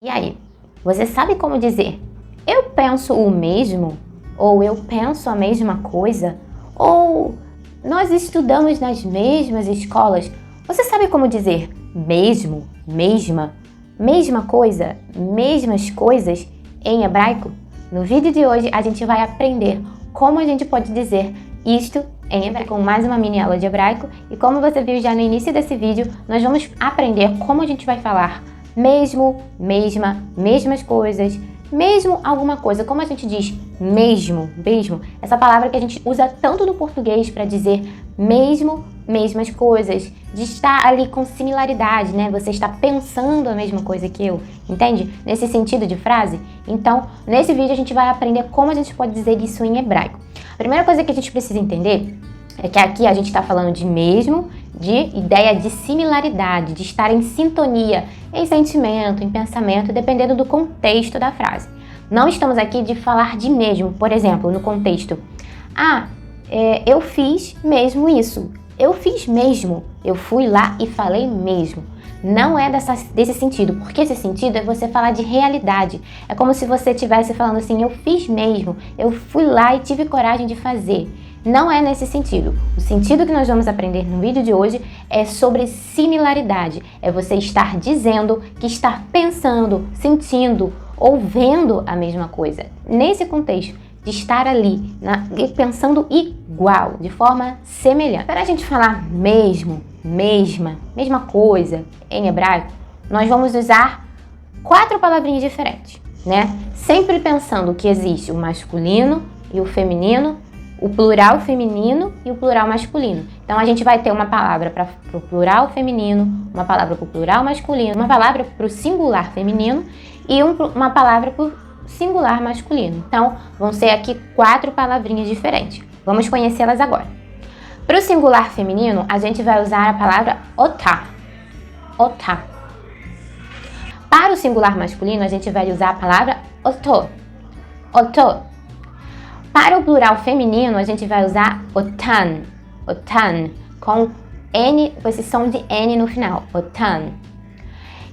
E aí, você sabe como dizer eu penso o mesmo? Ou eu penso a mesma coisa? Ou nós estudamos nas mesmas escolas? Você sabe como dizer mesmo, mesma, mesma coisa, mesmas coisas em hebraico? No vídeo de hoje a gente vai aprender como a gente pode dizer isto em hebraico, com mais uma mini aula de hebraico. E como você viu já no início desse vídeo, nós vamos aprender como a gente vai falar mesmo, mesma, mesmas coisas, mesmo alguma coisa. Como a gente diz mesmo, mesmo, essa palavra que a gente usa tanto no português para dizer mesmo, mesmas coisas, de estar ali com similaridade, né? Você está pensando a mesma coisa que eu, entende? Nesse sentido de frase. Então, nesse vídeo a gente vai aprender como a gente pode dizer isso em hebraico. A primeira coisa que a gente precisa entender é que aqui a gente está falando de mesmo, de ideia de similaridade, de estar em sintonia, em sentimento, em pensamento, dependendo do contexto da frase. Não estamos aqui de falar de mesmo, por exemplo, no contexto. Eu fiz mesmo isso. Eu fiz mesmo. Eu fui lá e falei mesmo. Não é desse sentido, porque esse sentido é você falar de realidade. É como se você estivesse falando assim, eu fiz mesmo, eu fui lá e tive coragem de fazer. Não é nesse sentido. O sentido que nós vamos aprender no vídeo de hoje é sobre similaridade. É você estar dizendo que está pensando, sentindo ou vendo a mesma coisa. Nesse contexto de estar ali, pensando igual, de forma semelhante. Para a gente falar mesmo, mesma, mesma coisa em hebraico, nós vamos usar 4 palavrinhas diferentes, né? Sempre pensando que existe o masculino e o feminino, o plural feminino e o plural masculino. Então a gente vai ter uma palavra para o plural feminino, uma palavra para o plural masculino, uma palavra para o singular feminino e uma palavra para o singular masculino. Então vão ser aqui 4 palavrinhas diferentes. Vamos conhecê-las agora. Para o singular feminino, a gente vai usar a palavra otá. Otá. Para o singular masculino, a gente vai usar a palavra otó. Otó. Para o plural feminino, a gente vai usar otan. Otan. Com N, com esse som de N no final. Otan.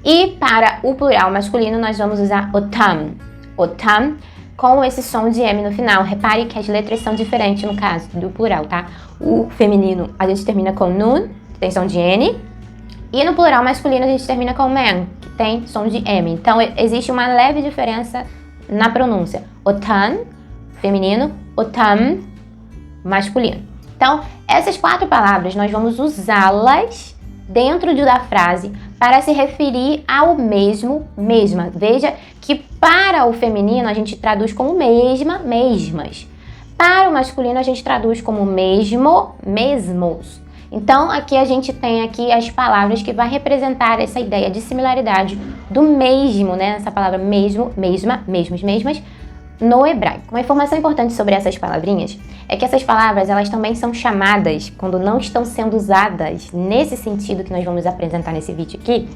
E para o plural masculino, nós vamos usar otam. Otam. Com esse som de M no final. Repare que as letras são diferentes no caso do plural, tá? O feminino a gente termina com nun, que tem som de N. E no plural masculino a gente termina com man, que tem som de M. Então existe uma leve diferença na pronúncia. Otan, feminino, otam, masculino. Então, essas 4 palavras nós vamos usá-las dentro da frase para se referir ao mesmo, mesma. Veja que para o feminino a gente traduz como mesma, mesmas. Para o masculino a gente traduz como mesmo, mesmos. Então aqui a gente tem aqui as palavras que vai representar essa ideia de similaridade do mesmo, né? Essa palavra mesmo, mesma, mesmos, mesmas, no hebraico. Uma informação importante sobre essas palavrinhas é que essas palavras elas também são chamadas, quando não estão sendo usadas nesse sentido que nós vamos apresentar nesse vídeo aqui,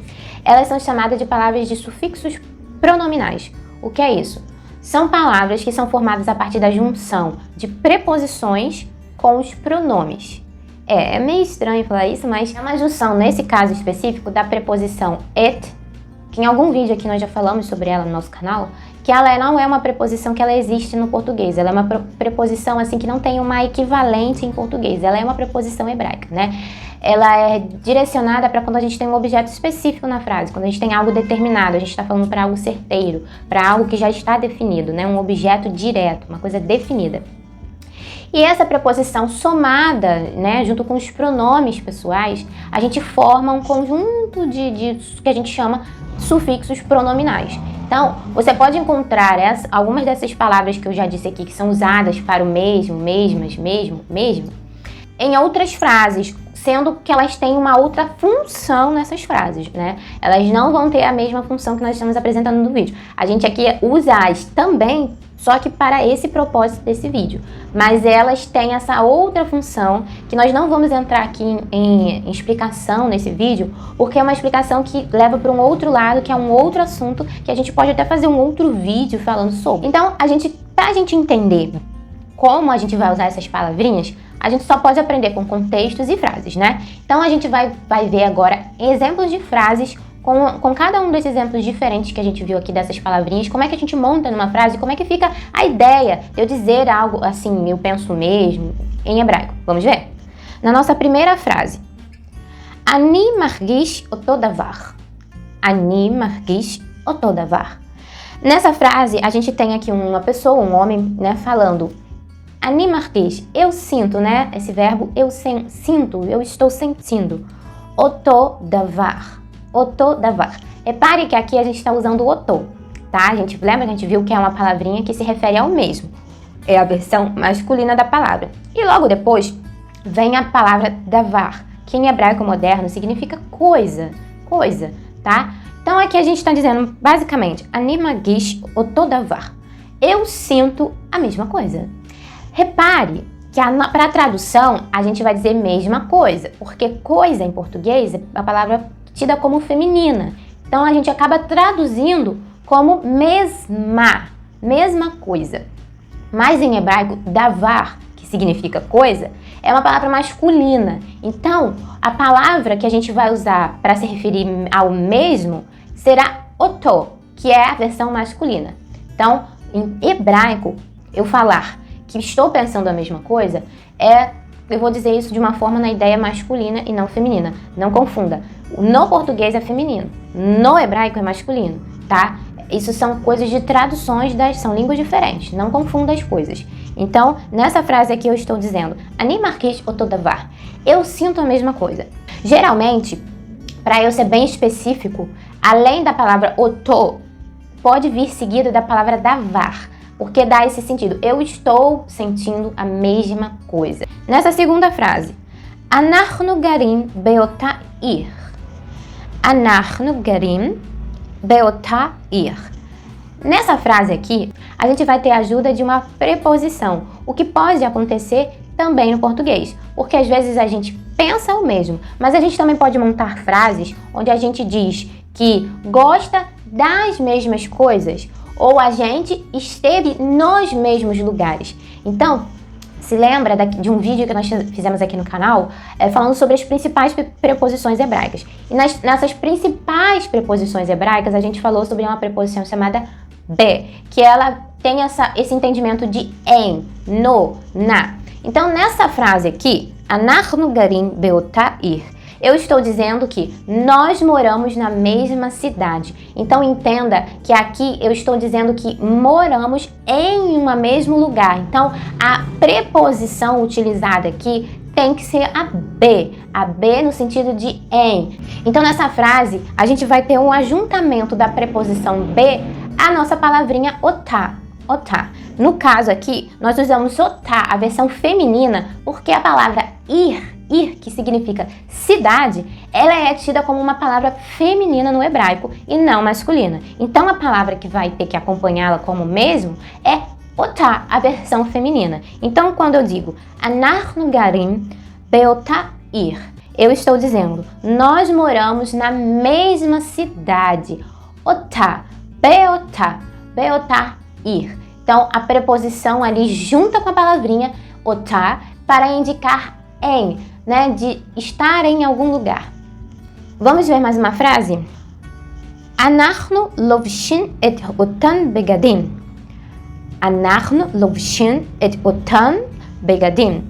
elas são chamadas de palavras de sufixos pronominais. O que é isso? São palavras que são formadas a partir da junção de preposições com os pronomes. É meio estranho falar isso, mas é uma junção, nesse caso específico, da preposição et, que em algum vídeo aqui nós já falamos sobre ela no nosso canal, que ela não é uma preposição que ela existe no português, ela é uma preposição assim que não tem uma equivalente em português, ela é uma preposição hebraica, né? Ela é direcionada para quando a gente tem um objeto específico na frase, quando a gente tem algo determinado, a gente está falando para algo certeiro, para algo que já está definido, né? Um objeto direto, uma coisa definida. E essa preposição somada, né, junto com os pronomes pessoais, a gente forma um conjunto de que a gente chama sufixos pronominais. Então, você pode encontrar algumas dessas palavras que eu já disse aqui, que são usadas para o mesmo, mesmas, mesmo, mesmo, em outras frases, sendo que elas têm uma outra função nessas frases, né? Elas não vão ter a mesma função que nós estamos apresentando no vídeo. A gente aqui usa-as também, só que para esse propósito desse vídeo. Mas elas têm essa outra função que nós não vamos entrar aqui em explicação nesse vídeo, porque é uma explicação que leva para um outro lado, que é um outro assunto, que a gente pode até fazer um outro vídeo falando sobre. Então, pra gente entender como a gente vai usar essas palavrinhas, a gente só pode aprender com contextos e frases, né? Então a gente vai ver agora exemplos de frases com cada um desses exemplos diferentes que a gente viu aqui dessas palavrinhas, como é que a gente monta numa frase, como é que fica a ideia de eu dizer algo assim, eu penso mesmo, em hebraico. Vamos ver? Na nossa primeira frase, Ani margish oto davar. Ani margish oto davar. Nessa frase, a gente tem aqui uma pessoa, um homem, né, falando Ani margish, eu sinto, né, esse verbo, eu sinto, eu estou sentindo. Oto davar. Oto davar. Repare que aqui a gente está usando o oto, tá? A gente lembra que a gente viu que é uma palavrinha que se refere ao mesmo. É a versão masculina da palavra. E logo depois vem a palavra davar, que em hebraico moderno significa coisa, tá? Então aqui a gente está dizendo basicamente Ani margish oto davar. Eu sinto a mesma coisa. Repare que para a tradução a gente vai dizer mesma coisa, porque coisa em português é a palavra tida como feminina. Então a gente acaba traduzindo como mesma coisa. Mas em hebraico, davar, que significa coisa, é uma palavra masculina. Então, a palavra que a gente vai usar para se referir ao mesmo será oto, que é a versão masculina. Então, em hebraico, eu falar que estou pensando a mesma coisa, eu vou dizer isso de uma forma na ideia masculina e não feminina. Não confunda. No português é feminino, no hebraico é masculino, tá? Isso são coisas de traduções, são línguas diferentes, não confunda as coisas. Então, nessa frase aqui eu estou dizendo Ani margish oto davar. Eu sinto a mesma coisa. Geralmente, para eu ser bem específico, além da palavra oto, pode vir seguido da palavra davar, porque dá esse sentido. Eu estou sentindo a mesma coisa. Nessa segunda frase, Anachnu garim beota ir. Anachnu garim beota ir. Nessa frase aqui, a gente vai ter a ajuda de uma preposição, o que pode acontecer também no português, porque às vezes a gente pensa o mesmo, mas a gente também pode montar frases onde a gente diz que gosta das mesmas coisas, ou a gente esteve nos mesmos lugares. Então, se lembra de um vídeo que nós fizemos aqui no canal, falando sobre as principais preposições hebraicas. E nessas principais preposições hebraicas, a gente falou sobre uma preposição chamada be, que ela tem esse entendimento de em, no, na. Então, nessa frase aqui, Anachnu garim beota ir, eu estou dizendo que nós moramos na mesma cidade. Então entenda que aqui eu estou dizendo que moramos em um mesmo lugar. Então a preposição utilizada aqui tem que ser a B no sentido de em. Então nessa frase a gente vai ter um ajuntamento da preposição be à nossa palavrinha otá. No caso aqui, nós usamos otá, a versão feminina, porque a palavra ir, que significa cidade, ela é tida como uma palavra feminina no hebraico e não masculina. Então a palavra que vai ter que acompanhá-la como mesmo é otá, a versão feminina. Então quando eu digo Anachnu garim beota ir, eu estou dizendo nós moramos na mesma cidade. Otá, beota ir. Então a preposição ali junta com a palavrinha otá para indicar em, né, de estar em algum lugar. Vamos ver mais uma frase? Anachnu lovshin et otan begadim. Anachnu lovshin et otan begadim.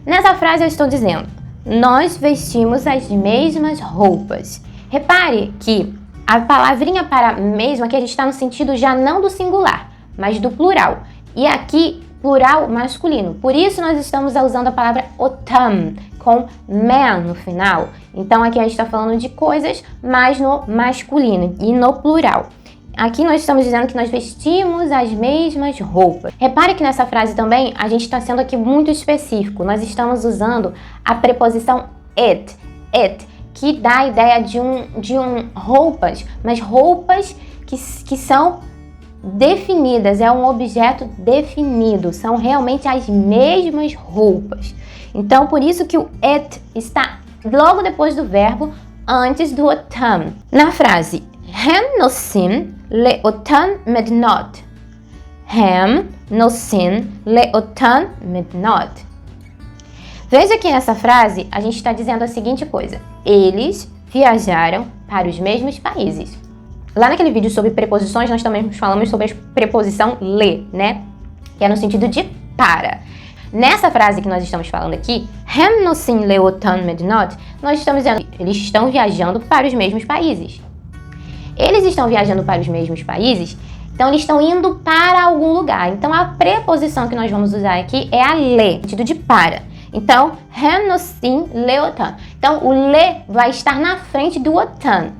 Nessa frase eu estou dizendo, nós vestimos as mesmas roupas. Repare que a palavrinha para mesmo aqui a gente está no sentido já não do singular, mas do plural. E aqui plural masculino. Por isso nós estamos usando a palavra otam, com man no final. Então aqui a gente está falando de coisas mais no masculino e no plural. Aqui nós estamos dizendo que nós vestimos as mesmas roupas. Repare que nessa frase também a gente está sendo aqui muito específico. Nós estamos usando a preposição et, que dá a ideia de roupas, mas roupas que são definidas, é um objeto definido, são realmente as mesmas roupas. Então, por isso que o et está logo depois do verbo, antes do otam. Na frase, Hem nosim leotan mednot. Hem nosim leotan mednot. Veja que nessa frase a gente está dizendo a seguinte coisa: eles viajaram para os mesmos países. Lá naquele vídeo sobre preposições, nós também falamos sobre a preposição le, né? Que é no sentido de para. Nessa frase que nós estamos falando aqui, hem nosin leotan mednot, nós estamos dizendo que eles estão viajando para os mesmos países. Eles estão viajando para os mesmos países, então eles estão indo para algum lugar. Então a preposição que nós vamos usar aqui é a le, no sentido de para. Então, hem nosin leotan. Então o le vai estar na frente do otan.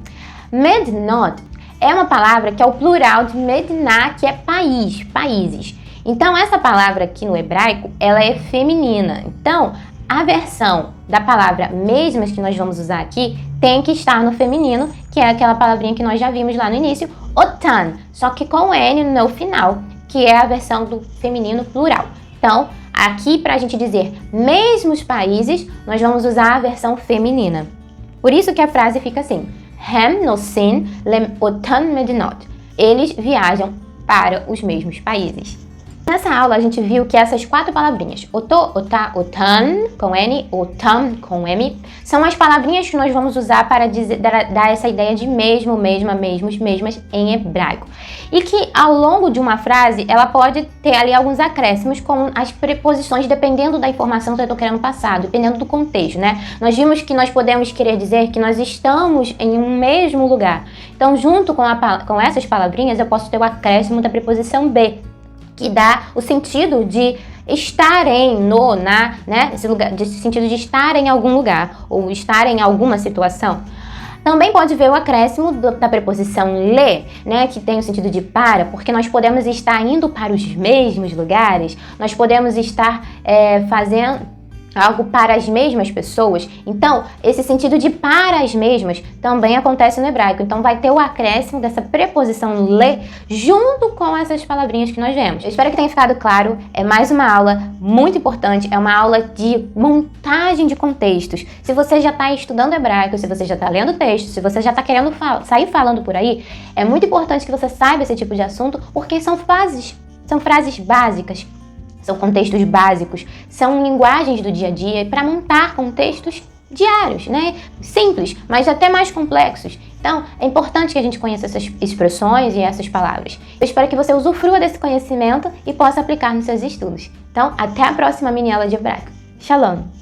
Mednot é uma palavra que é o plural de Medina, que é país, países. Então, essa palavra aqui no hebraico, ela é feminina. Então, a versão da palavra mesmas que nós vamos usar aqui tem que estar no feminino, que é aquela palavrinha que nós já vimos lá no início, otan, só que com N no final, que é a versão do feminino plural. Então, aqui para a gente dizer mesmos países, nós vamos usar a versão feminina. Por isso que a frase fica assim: Hem nosin leotan medinot. Eles viajam para os mesmos países. Nessa aula a gente viu que essas 4 palavrinhas, oto, otá, otan com N, otam com M, são as palavrinhas que nós vamos usar para dar essa ideia de mesmo, mesma, mesmos, mesmas em hebraico. E que ao longo de uma frase ela pode ter ali alguns acréscimos com as preposições dependendo da informação que eu estou querendo passar, dependendo do contexto, né? Nós vimos que nós podemos querer dizer que nós estamos em um mesmo lugar. Então, junto com essas palavrinhas, eu posso ter o acréscimo da preposição be, que dá o sentido de estar em, no, na, né? Esse sentido de estar em algum lugar ou estar em alguma situação. Também pode ver o acréscimo da preposição le, né? Que tem o sentido de para, porque nós podemos estar indo para os mesmos lugares, nós podemos estar fazendo algo para as mesmas pessoas. Então, esse sentido de para as mesmas também acontece no hebraico. Então, vai ter o acréscimo dessa preposição le junto com essas palavrinhas que nós vemos. Eu espero que tenha ficado claro. É mais uma aula muito importante. É uma aula de montagem de contextos. Se você já está estudando hebraico, se você já está lendo texto, se você já está querendo sair falando por aí, é muito importante que você saiba esse tipo de assunto, porque são frases básicas. São contextos básicos, são linguagens do dia a dia para montar contextos diários, né? Simples, mas até mais complexos. Então, é importante que a gente conheça essas expressões e essas palavras. Eu espero que você usufrua desse conhecimento e possa aplicar nos seus estudos. Então, até a próxima mini aula de hebraico. Shalom!